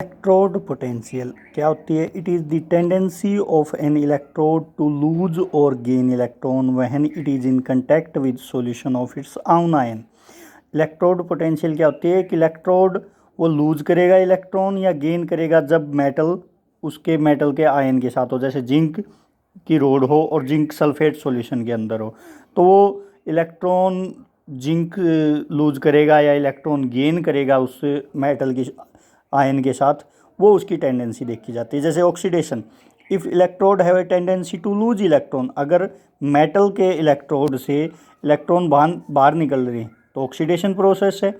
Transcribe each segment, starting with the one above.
Electrode potential क्या होती है? It is the tendency of an electrode to lose और gain electron when it is in contact with solution of its own ion. Electrode potential क्या होती है कि electrode वो लूज करेगा इलेक्ट्रॉन या गेन करेगा जब मेटल के आयन के साथ हो, जैसे जिंक की रोड हो और जिंक सल्फेट सॉल्यूशन के अंदर हो, तो वो इलेक्ट्रॉन जिंक लूज करेगा या इलेक्ट्रॉन गेन करेगा उस मेटल की आयन के साथ, वो उसकी टेंडेंसी देखी जाती है। जैसे oxidation, if electrode have a tendency to lose electron, अगर मेटल के इलेक्ट्रोड से इलेक्ट्रॉन बाहर निकल रहे हैं तो ऑक्सीडेशन प्रोसेस है,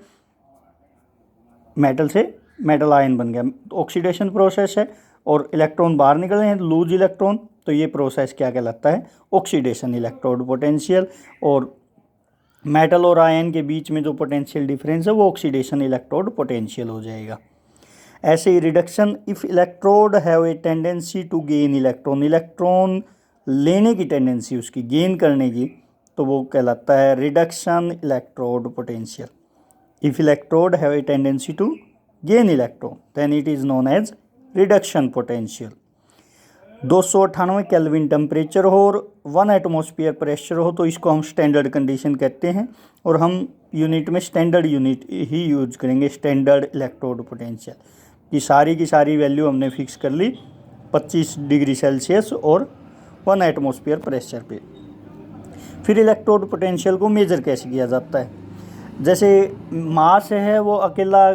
मेटल से मेटल आयन बन गया, तो ऑक्सीडेशन प्रोसेस है, और इलेक्ट्रॉन बाहर निकल रहे हैं लूज इलेक्ट्रॉन, तो ये प्रोसेस क्या कहलाता है? Oxidation electrode potential. और मेटल और आयन के बीच में जो पोटेंशियल डिफरेंस है वो ऑक्सीडेशन इलेक्ट्रोड पोटेंशियल हो जाएगा। ऐसे ही reduction, if electrode have a tendency to gain electron, electron लेने की टेंडेंसी उसकी, गेन करने की, तो वो कहलाता है reduction electrode potential. If electrode have a tendency to gain electron then it is known as reduction potential. 298 kelvin temperature हो और 1 एटमॉस्फेयर प्रेशर हो तो इसको हम स्टैंडर्ड कंडीशन कहते हैं, और हम यूनिट में स्टैंडर्ड यूनिट ही यूज करेंगे, स्टैंडर्ड इलेक्ट्रोड पोटेंशियल की सारी वैल्यू हमने फिक्स कर ली 25 डिग्री सेल्सियस और 1 एटमॉस्फेयर प्रेशर पे। फिर इलेक्ट्रोड पोटेंशियल को मेजर कैसे किया जाता है? जैसे मास है वो अकेला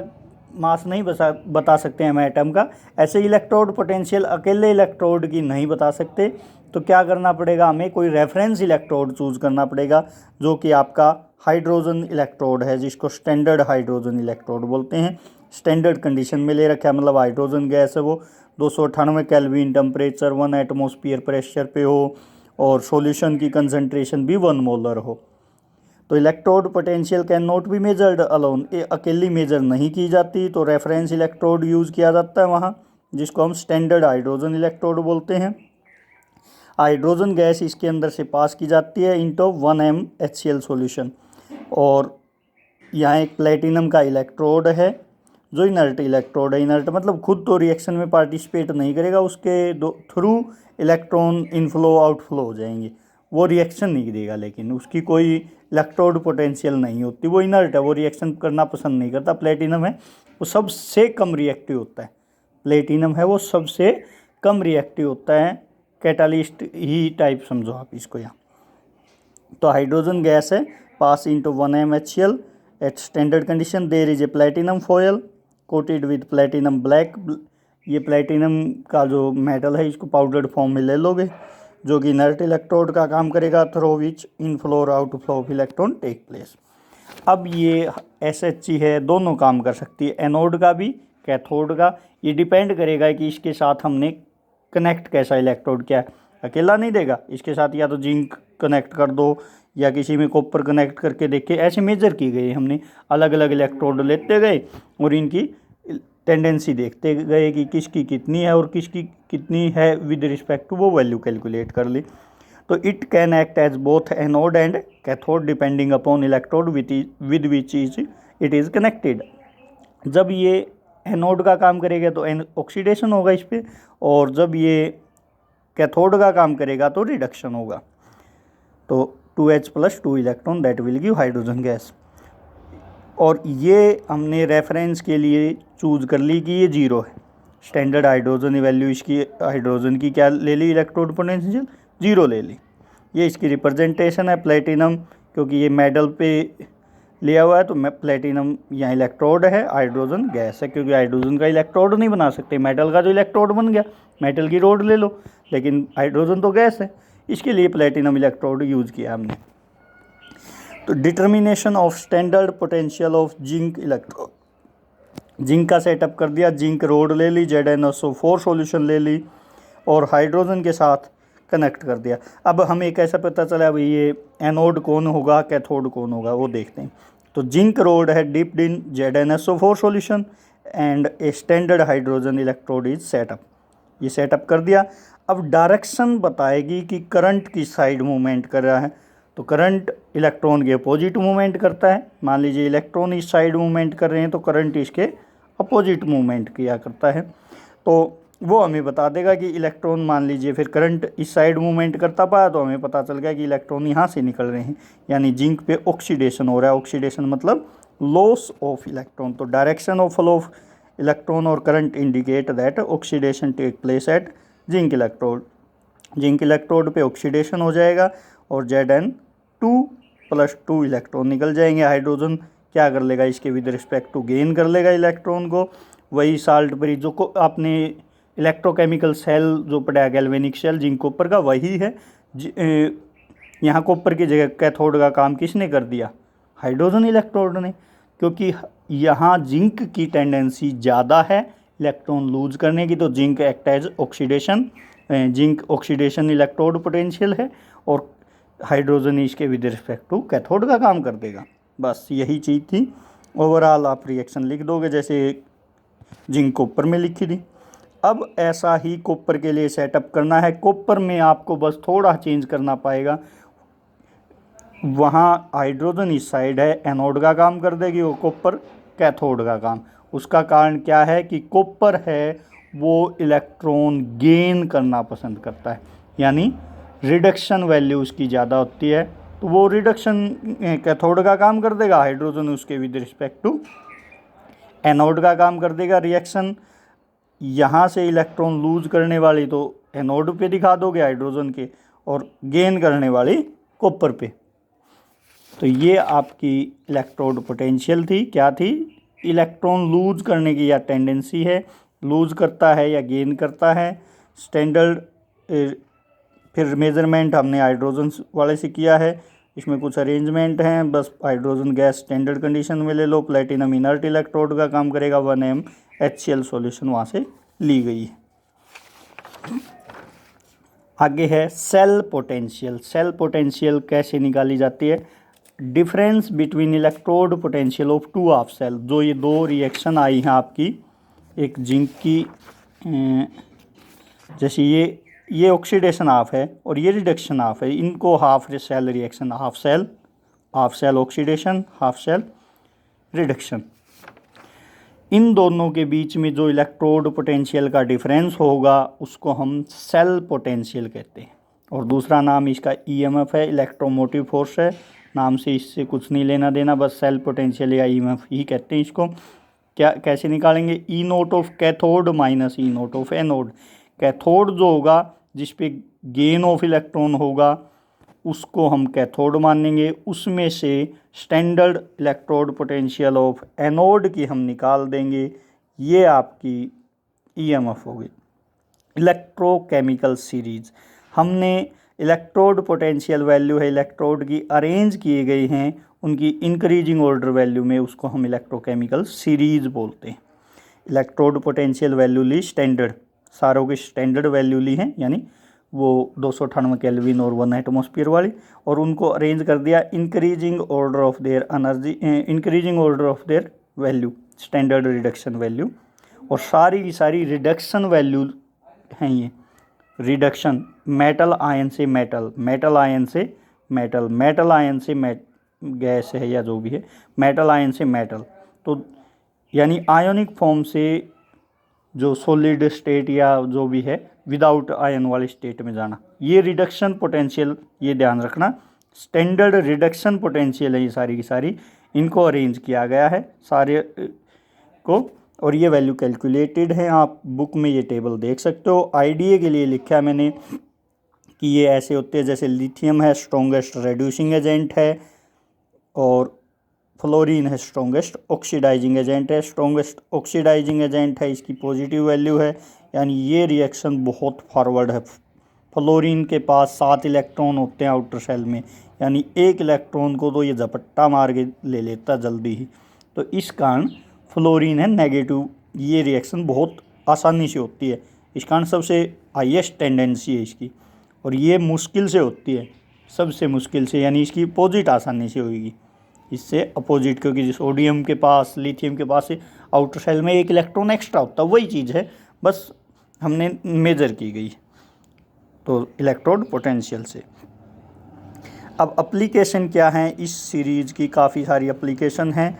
मास नहीं बता सकते हैं हम एटम का, ऐसे इलेक्ट्रोड पोटेंशियल अकेले इलेक्ट्रोड की नहीं बता सकते, तो क्या करना पड़ेगा? हमें कोई रेफरेंस इलेक्ट्रोड चूज़ करना पड़ेगा, जो कि आपका हाइड्रोजन इलेक्ट्रोड है, जिसको स्टैंडर्ड हाइड्रोजन इलेक्ट्रोड बोलते हैं। स्टैंडर्ड कंडीशन में ले रखा है, मतलब हाइड्रोजन गैस है वो 298 केल्विन टेम्परेचर 1 एटमॉस्फेयर प्रेशर पे हो और सॉल्यूशन की कंसंट्रेशन भी 1 मोलर हो। तो electrode potential can not be measured alone, ये अकेली मेजर नहीं की जाती, तो रेफरेंस इलेक्ट्रोड यूज़ किया जाता है वहाँ, जिसको हम स्टैंडर्ड हाइड्रोजन इलेक्ट्रोड बोलते हैं। हाइड्रोजन गैस इसके अंदर से पास की जाती है इनटू 1m HCl सॉल्यूशन, और यहाँ एक प्लेटिनम का इलेक्ट्रोड है जो इनर्ट इलेक्ट्रोड है। इनर्ट मतलब खुद तो रिएक्शन में पार्टिसिपेट नहीं करेगा, उसके थ्रू इलेक्ट्रॉन इनफ्लो आउटफ्लो हो जाएंगे, वो रिएक्शन नहीं देगा, लेकिन उसकी कोई इलेक्ट्रोड पोटेंशियल नहीं होती, वो इनर्ट है, वो रिएक्शन करना पसंद नहीं करता। प्लेटिनम है वो सबसे कम रिएक्टिव होता है, प्लेटिनम है वो सबसे कम रिएक्टिव होता है, कैटालिस्ट ही टाइप समझो आप इसको यहाँ। तो हाइड्रोजन गैस है pass into 1m HCl at standard condition, there is a platinum foil coated with platinum black. ये प्लेटिनम का जो मेटल है इसको पाउडर्ड फॉर्म में ले लोगे, जो कि इनर्ट इलेक्ट्रोड का काम करेगा, थ्रो विच इन फ्लो और out flow of electron take place. अब ये SHG है, दोनों काम कर सकती है, एनोड का भी कैथोड का। ये डिपेंड करेगा कि इसके साथ हमने कनेक्ट कैसा इलेक्ट्रोड क्या है, अकेला नहीं देगा, इसके साथ या तो जिंक कनेक्ट कर दो या किसी में कॉपर कनेक्ट करके देखे, ऐसे मेजर की गई हमने, अलग अलग इलेक्ट्रोड लेते गए और इनकी टेंडेंसी देखते गए कि किसकी कितनी है और किसकी कितनी है विद रिस्पेक्ट टू वो वैल्यू कैलकुलेट कर ली। तो it can act as both anode and cathode depending upon electrode with which it is connected. जब ये एनोड का काम करेगा तो ऑक्सीडेशन होगा इस पर, और जब ये कैथोड का काम करेगा तो रिडक्शन होगा। तो 2H + 2 electron that will give hydrogen gas. और ये हमने रेफरेंस के लिए चूज़ कर ली कि ये 0 है, स्टैंडर्ड हाइड्रोजन वैल्यू इसकी हाइड्रोजन की क्या ले ली, इलेक्ट्रोड पोटेंशियल 0 ले ली। ये इसकी रिप्रेजेंटेशन है प्लेटिनम, क्योंकि ये मेडल पे लिया हुआ है, तो प्लेटिनम यहाँ इलेक्ट्रोड है, हाइड्रोजन गैस है, क्योंकि हाइड्रोजन का इलेक्ट्रोड नहीं बना सकते, मेटल का जो इलेक्ट्रोड बन गया, मेटल की रोड ले लो, लेकिन हाइड्रोजन तो गैस है, इसके लिए प्लेटिनम इलेक्ट्रोड यूज़ किया हमने। तो determination of standard potential of zinc electrode, zinc का सेटअप कर दिया, जिंक रोड ले ली, ZnSO4 सॉल्यूशन ले ली और हाइड्रोजन के साथ कनेक्ट कर दिया। अब हमें कैसा पता चला भाई ये एनोड कौन होगा कैथोड कौन होगा, वो देखते हैं। तो जिंक रोड है dipped in ZnSO4 solution and a standard hydrogen electrode is setup, ये सेटअप कर दिया। अब डायरेक्शन बताएगी कि करंट किस साइड मूवमेंट कर रहा है, तो करंट इलेक्ट्रॉन के अपोजिट मूवमेंट करता है। मान लीजिए इलेक्ट्रॉन इस साइड मूवमेंट कर रहे हैं तो करंट इसके अपोजिट मूवमेंट किया करता है। तो वो हमें बता देगा कि इलेक्ट्रॉन, मान लीजिए फिर करंट इस साइड मूवमेंट करता पाया तो हमें पता चल गया कि इलेक्ट्रॉन यहाँ से निकल रहे हैं, यानी जिंक पे ऑक्सीडेशन हो रहा है। ऑक्सीडेशन मतलब लॉस ऑफ इलेक्ट्रॉन। तो direction of flow of electron और current indicate that oxidation take place at zinc electrode. Zinc electrode पे ऑक्सीडेशन हो जाएगा और Zn2+2 इलेक्ट्रॉन निकल जाएंगे। हाइड्रोजन क्या कर लेगा, इसके विद रिस्पेक्ट टू गेन कर लेगा इलेक्ट्रॉन को। वही साल्ट ब्रिज जो को आपने इलेक्ट्रोकेमिकल सेल जो पढ़ा है, गैल्वेनिक सेल जिंक कॉपर का, वही है। यहाँ कॉपर की जगह कैथोड का काम किसने कर दिया, हाइड्रोजन इलेक्ट्रोड ने, क्योंकि यहाँ जिंक की टेंडेंसी ज़्यादा है इलेक्ट्रॉन लूज करने की। तो zinc act as oxidation, zinc oxidation electrode potential है और हाइड्रोजन इसके विद रिस्पेक्ट टू कैथोड का काम कर देगा। बस यही चीज़ थी। ओवरऑल आप रिएक्शन लिख दोगे जैसे जिंक कॉपर में लिखी थी। अब ऐसा ही कॉपर के लिए सेटअप करना है। कॉपर में आपको बस थोड़ा चेंज करना पाएगा। वहाँ हाइड्रोजन इस साइड है, एनोड का काम कर देगी, वो कॉपर कैथोड का काम। उसका कारण क्या है कि कॉपर है वो इलेक्ट्रॉन गेन करना पसंद करता है, यानी रिडक्शन वैल्यू उसकी ज़्यादा होती है, तो वो रिडक्शन कैथोड का काम कर देगा। हाइड्रोजन उसके विद रिस्पेक्ट टू एनोड का काम कर देगा। रिएक्शन यहाँ से इलेक्ट्रॉन लूज करने वाली तो एनोड पे दिखा दोगे हाइड्रोजन के, और गेन करने वाली कॉपर पे। तो ये आपकी इलेक्ट्रोड पोटेंशियल थी। क्या थी, इलेक्ट्रॉन लूज करने की या टेंडेंसी है, लूज करता है या गेन करता है। स्टैंडर्ड फिर मेजरमेंट हमने हाइड्रोजन वाले से किया है। इसमें कुछ अरेंजमेंट हैं, बस हाइड्रोजन गैस स्टैंडर्ड कंडीशन में ले लो। प्लेटिनम इनर्ट इलेक्ट्रोड का काम करेगा। 1m HCl सॉल्यूशन वहाँ से ली गई है। आगे है सेल पोटेंशियल। सेल पोटेंशियल कैसे निकाली जाती है, difference between electrode potential of two half cell. जो ये दो रिएक्शन आई हैं आपकी, एक जिंक की जैसे ये ऑक्सीडेशन हाफ है और ये रिडक्शन हाफ है, इनको half cell reaction, half cell oxidation, half cell reduction. इन दोनों के बीच में जो इलेक्ट्रोड पोटेंशियल का डिफरेंस होगा उसको हम सेल पोटेंशियल कहते हैं। और दूसरा नाम इसका EMF है, इलेक्ट्रोमोटिव फोर्स है। नाम से इससे कुछ नहीं लेना देना, बस सेल पोटेंशियल या EMF ही कहते हैं इसको। क्या कैसे निकालेंगे, E0 of cathode minus E0 of anode. Cathode जो होगा जिस पे गेन ऑफ इलेक्ट्रॉन होगा उसको हम कैथोड मानेंगे। उसमें से standard electrode potential of anode की हम निकाल देंगे। ये आपकी EMF होगी। इलेक्ट्रोकेमिकल सीरीज, हमने इलेक्ट्रोड पोटेंशियल वैल्यू है इलेक्ट्रोड की अरेंज किए गए हैं उनकी इंक्रीजिंग ऑर्डर वैल्यू में, उसको हम इलेक्ट्रोकेमिकल सीरीज बोलते हैं। इलेक्ट्रोड पोटेंशियल वैल्यू ली स्टैंडर्ड, सारों की स्टैंडर्ड वैल्यू ली है, यानी वो 298 केल्विन और 1 एटमॉस्फेयर वाली, और उनको अरेंज कर दिया increasing order of their energy, increasing order of their value, standard reduction value. और सारी की सारी रिडक्शन वैल्यू हैं ये। रिडक्शन मेटल आयन से मेटल, मेटल आयन से मेटल, मेटल आयन से गैस है या जो भी है, मेटल आयन से मेटल, तो यानी आयोनिक फॉर्म से जो सॉलिड स्टेट या जो भी है विदाउट आयन वाली स्टेट में जाना, ये रिडक्शन पोटेंशियल, ये ध्यान रखना। स्टैंडर्ड रिडक्शन पोटेंशियल है ये सारी की सारी, इनको अरेंज किया गया है सारे को, और ये वैल्यू कैलकुलेटेड है। आप बुक में ये टेबल देख सकते हो। आईडीए के लिए लिखा है मैंने कि ये ऐसे होते हैं, जैसे लिथियम है स्ट्रॉन्गेस्ट रेड्यूसिंग एजेंट है, और फ्लोरीन है स्ट्रॉन्गेस्ट ऑक्सीडाइजिंग एजेंट है। स्ट्रॉन्गेस्ट ऑक्सीडाइजिंग एजेंट है, इसकी पॉजिटिव वैल्यू है, यानी ये रिएक्शन बहुत फॉरवर्ड है। फ्लोरीन के पास 7 इलेक्ट्रॉन होते हैं आउटर सेल में, यानी 1 इलेक्ट्रॉन को तो ये झपट्टा मार के ले लेता जल्दी ही। तो इस कारण फ्लोरीन है नेगेटिव, ये रिएक्शन बहुत आसानी से होती है, इस कारण सबसे हाईएस्ट टेंडेंसी है इसकी, और ये मुश्किल से होती है, सबसे मुश्किल से, यानी इसकी अपोजिट आसानी से होगी इससे अपोजिट, क्योंकि सोडियम के पास, लिथियम के पास से आउटर सेल में 1 इलेक्ट्रॉन एक्स्ट्रा होता है, वही चीज़ है, बस हमने मेजर की गई। तो इलेक्ट्रोड पोटेंशियल से अब एप्लीकेशन क्या है इस सीरीज़ की, काफ़ी सारी एप्लीकेशन हैं।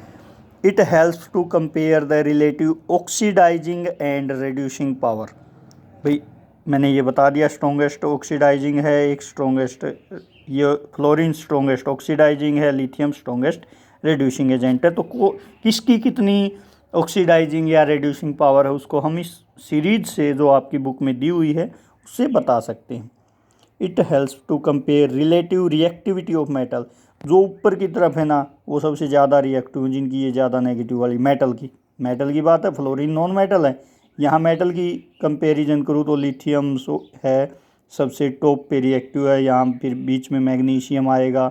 It helps to compare the relative oxidising and reducing power. भाई मैंने ये बता दिया, स्ट्रॉन्गेस्ट ऑक्सीडाइजिंग है, एक स्ट्रॉन्गेस्ट ये फ्लोरीन स्ट्रॉन्गेस्ट ऑक्सीडाइजिंग है, लिथियम स्ट्रॉन्गेस्ट रिड्यूसिंग एजेंट है। तो किसकी कितनी ऑक्सीडाइजिंग या रिड्यूसिंग पावर है उसको हम इस सीरीज से जो आपकी बुक में दी हुई है उससे बता सकते हैं। It helps to compare relative reactivity of metal. जो ऊपर की तरफ है ना वो सबसे ज़्यादा रिएक्टिव, जिनकी ये ज़्यादा नेगेटिव वाली मेटल की बात है, फ्लोरीन नॉन मेटल है। यहाँ मेटल की कंपैरिजन करूँ तो लिथियम है सबसे टॉप पे रिएक्टिव है, यहाँ फिर बीच में मैग्नीशियम आएगा,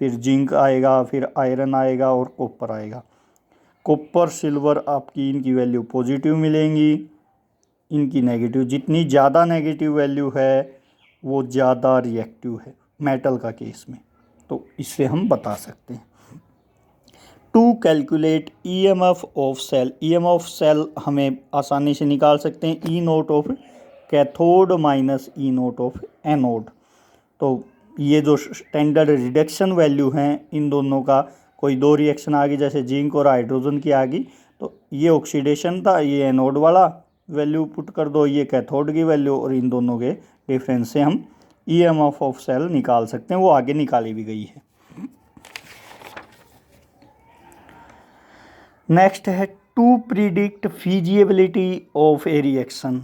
फिर जिंक आएगा, फिर आयरन आएगा और कॉपर आएगा। कॉपर सिल्वर आपकी इनकी वैल्यू पॉजिटिव मिलेंगी, इनकी नेगेटिव। जितनी ज़्यादा नेगेटिव वैल्यू है वो ज़्यादा रिएक्टिव है मेटल का केस में, तो इससे हम बता सकते हैं। To calculate EMF of cell, EMF of cell हमें आसानी से निकाल सकते हैं, E naught of cathode minus E naught of anode. तो ये जो स्टैंडर्ड रिडक्शन वैल्यू हैं इन दोनों का, कोई दो रिएक्शन आ गई जैसे जिंक और हाइड्रोजन की आ गई तो ये ऑक्सीडेशन था, ये एनोड वाला वैल्यू पुट कर दो, ये कैथोड की वैल्यू, और इन दोनों के डिफरेंस से हम ईएमएफ ऑफ सेल निकाल सकते हैं। वो आगे निकाली भी गई है। नेक्स्ट है to predict feasibility of a reaction.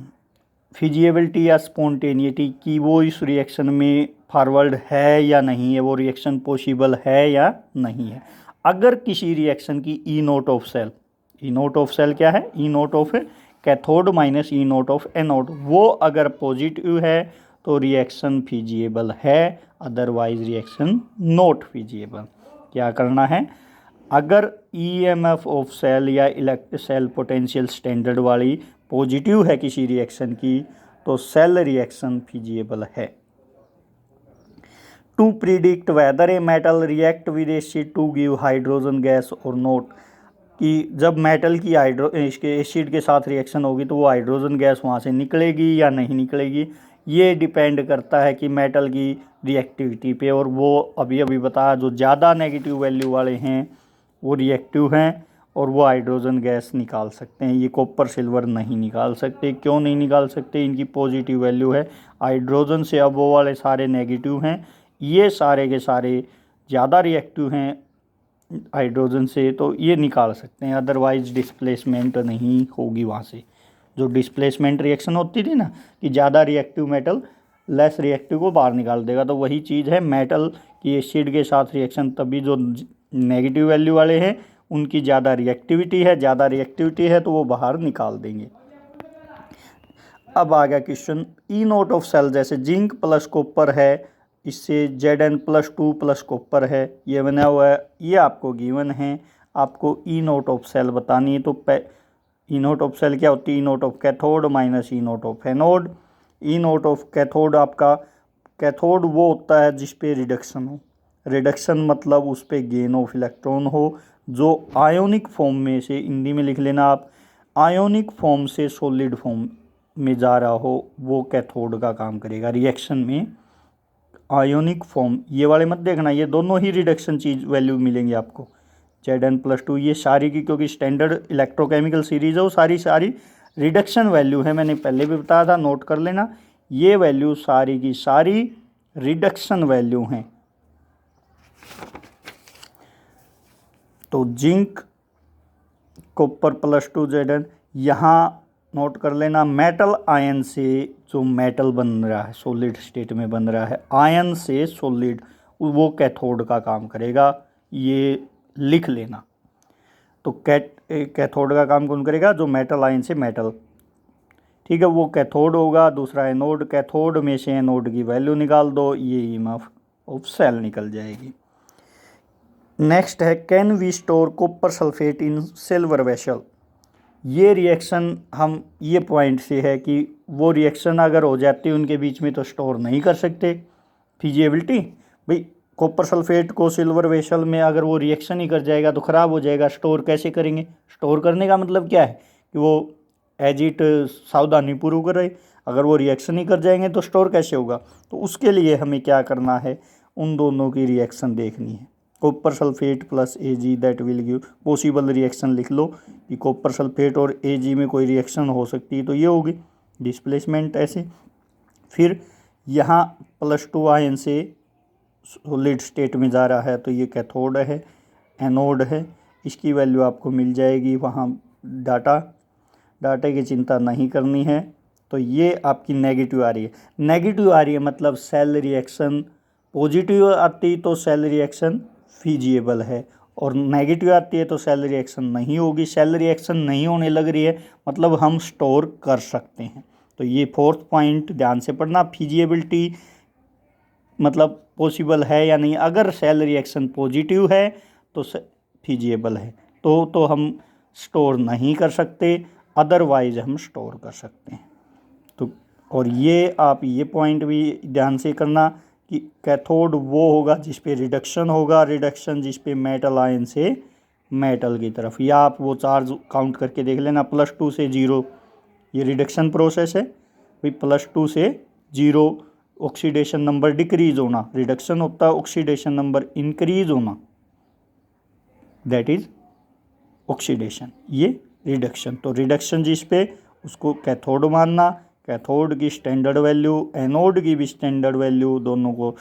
Feasibility या स्पॉन्टेनिटी की वो इस रिएक्शन में फॉरवर्ड है या नहीं है, वो रिएक्शन पॉसिबल है या नहीं है। अगर किसी रिएक्शन की E naught of cell, E naught of cell क्या है, E naught of cathode minus E naught of anode, वो अगर पॉजिटिव है तो रिएक्शन फिजिएबल है, अदरवाइज रिएक्शन नॉट फिजिएबल। क्या करना है, अगर ईएमएफ ऑफ सेल या सेल पोटेंशियल स्टैंडर्ड वाली पॉजिटिव है किसी रिएक्शन की तो सेल रिएक्शन फिजिएबल है। To predict whether a metal react with acid to give hydrogen gas और नोट, कि जब मेटल की इसके एसिड के साथ रिएक्शन होगी तो वो हाइड्रोजन गैस वहाँ से निकलेगी या नहीं निकलेगी, ये डिपेंड करता है कि मेटल की रिएक्टिविटी पे। और वो अभी अभी बताया, जो ज़्यादा नेगेटिव वैल्यू वाले हैं वो रिएक्टिव हैं और वो हाइड्रोजन गैस निकाल सकते हैं। ये कॉपर सिल्वर नहीं निकाल सकते। क्यों नहीं निकाल सकते, इनकी पॉजिटिव वैल्यू है हाइड्रोजन से, अब वो वाले सारे नेगेटिव हैं, ये सारे के सारे ज़्यादा रिएक्टिव हैं हाइड्रोजन से, तो ये निकाल सकते हैं। अदरवाइज डिस्प्लेसमेंट नहीं होगी वहाँ से। जो डिस्प्लेसमेंट रिएक्शन होती थी ना कि ज़्यादा रिएक्टिव मेटल लेस रिएक्टिव को बाहर निकाल देगा, तो वही चीज़ है मेटल की एसिड के साथ रिएक्शन, तभी जो नेगेटिव वैल्यू वाले हैं उनकी ज़्यादा रिएक्टिविटी है तो वो बाहर निकाल देंगे। अब आ गया question E naught of cell, जैसे जिंक प्लस कॉपर है, इससे Zn+2 प्लस कॉपर है, ये बना हुआ है, ये आपको गिवन है। आपको ई नोट ऑफ सेल बतानी है, तो ई नोट ऑफ सेल क्या होती है, E naught of cathode minus E naught of anode. E naught of cathode, आपका कैथोड वो होता है जिस पे रिडक्शन हो, रिडक्शन मतलब उस पे गेन ऑफ इलेक्ट्रॉन हो, जो आयोनिक फॉर्म में से, हिंदी में लिख लेना आप, आयोनिक फॉर्म से सॉलिड फॉर्म में जा रहा हो, वो कैथोड का काम करेगा रिएक्शन में। आयोनिक फॉर्म ये वाले मत देखना, ये दोनों ही रिडक्शन चीज वैल्यू मिलेंगी आपको, Zn+2, ये सारी की, क्योंकि स्टैंडर्ड इलेक्ट्रोकेमिकल सीरीज है वो सारी रिडक्शन वैल्यू है। मैंने पहले भी बताया था, नोट कर लेना, ये वैल्यू सारी की सारी रिडक्शन वैल्यू हैं। तो जिंक कॉपर +2 Zn, यहाँ नोट कर लेना, मेटल आयन से जो मेटल बन रहा है, सॉलिड स्टेट में बन रहा है, आयन से सॉलिड, वो कैथोड का काम करेगा, ये लिख लेना। तो कैथोड का काम कौन करेगा, जो मेटल आयन से मेटल, ठीक है, वो कैथोड होगा। दूसरा एनोड, कैथोड में से एनोड की वैल्यू निकाल दो, ये ईएमएफ ऑफ सेल निकल जाएगी। नेक्स्ट है can we store copper sulphate in silver vessel. ये रिएक्शन हम ये पॉइंट से है कि वो रिएक्शन अगर हो जाती है उनके बीच में तो स्टोर नहीं कर सकते। फिजिबिलिटी, भाई कॉपर सल्फेट को सिल्वर वेसल में अगर वो रिएक्शन ही कर जाएगा तो ख़राब हो जाएगा, स्टोर कैसे करेंगे। स्टोर करने का मतलब क्या है कि वो एज इट सावधानीपूर्वक करे, अगर वो रिएक्शन ही कर जाएंगे तो स्टोर कैसे होगा। तो उसके लिए हमें क्या करना है, उन दोनों की रिएक्शन देखनी है। Copper sulphate plus Ag that will give possible reaction लिख लो कि कॉपर सल्फेट और Ag में कोई रिएक्शन हो सकती है, तो ये होगी डिस्प्लेसमेंट ऐसे। फिर यहाँ +2 आयन से सॉलिड स्टेट में जा रहा है तो ये कैथोड है, एनोड है, इसकी वैल्यू आपको मिल जाएगी वहाँ डाटा की चिंता नहीं करनी है। तो ये आपकी नेगेटिव आ रही है, नेगेटिव आ रही है मतलब सेल रिएक्शन पॉजिटिव आती तो सेल रिएक्शन फीजिएबल है, और नेगेटिव आती है तो सेल रिएक्शन नहीं होगी। सेल रिएक्शन नहीं होने लग रही है मतलब हम स्टोर कर सकते हैं। तो ये 4th पॉइंट ध्यान से पढ़ना, फीजिएबिलिटी मतलब पॉसिबल है या नहीं। अगर सेल रिएक्शन पॉजिटिव है तो फीजिएबल है, तो हम स्टोर नहीं कर सकते, अदरवाइज हम स्टोर कर सकते हैं। तो और ये आप ये पॉइंट भी ध्यान से करना कि कैथोड वो होगा जिस पे रिडक्शन होगा, रिडक्शन जिस पे मेटल आयन से मेटल की तरफ, या आप वो चार्ज काउंट करके देख लेना। +2 से 0 ये रिडक्शन प्रोसेस है भाई, +2 से 0 ऑक्सीडेशन नंबर डिक्रीज होना, रिडक्शन होता है, ऑक्सीडेशन नंबर इंक्रीज होना, दैट इज ऑक्सीडेशन, ये रिडक्शन। तो रिडक्शन जिस पे उसको कैथोड मानना, कैथोड की स्टैंडर्ड वैल्यू, एनोड की भी स्टैंडर्ड वैल्यू, दोनों को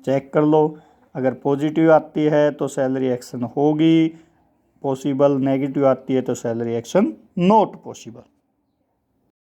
चेक कर लो। अगर पॉजिटिव आती है तो सेल रिएक्शन होगी पॉसिबल, नेगेटिव आती है तो सेल रिएक्शन नॉट पॉसिबल।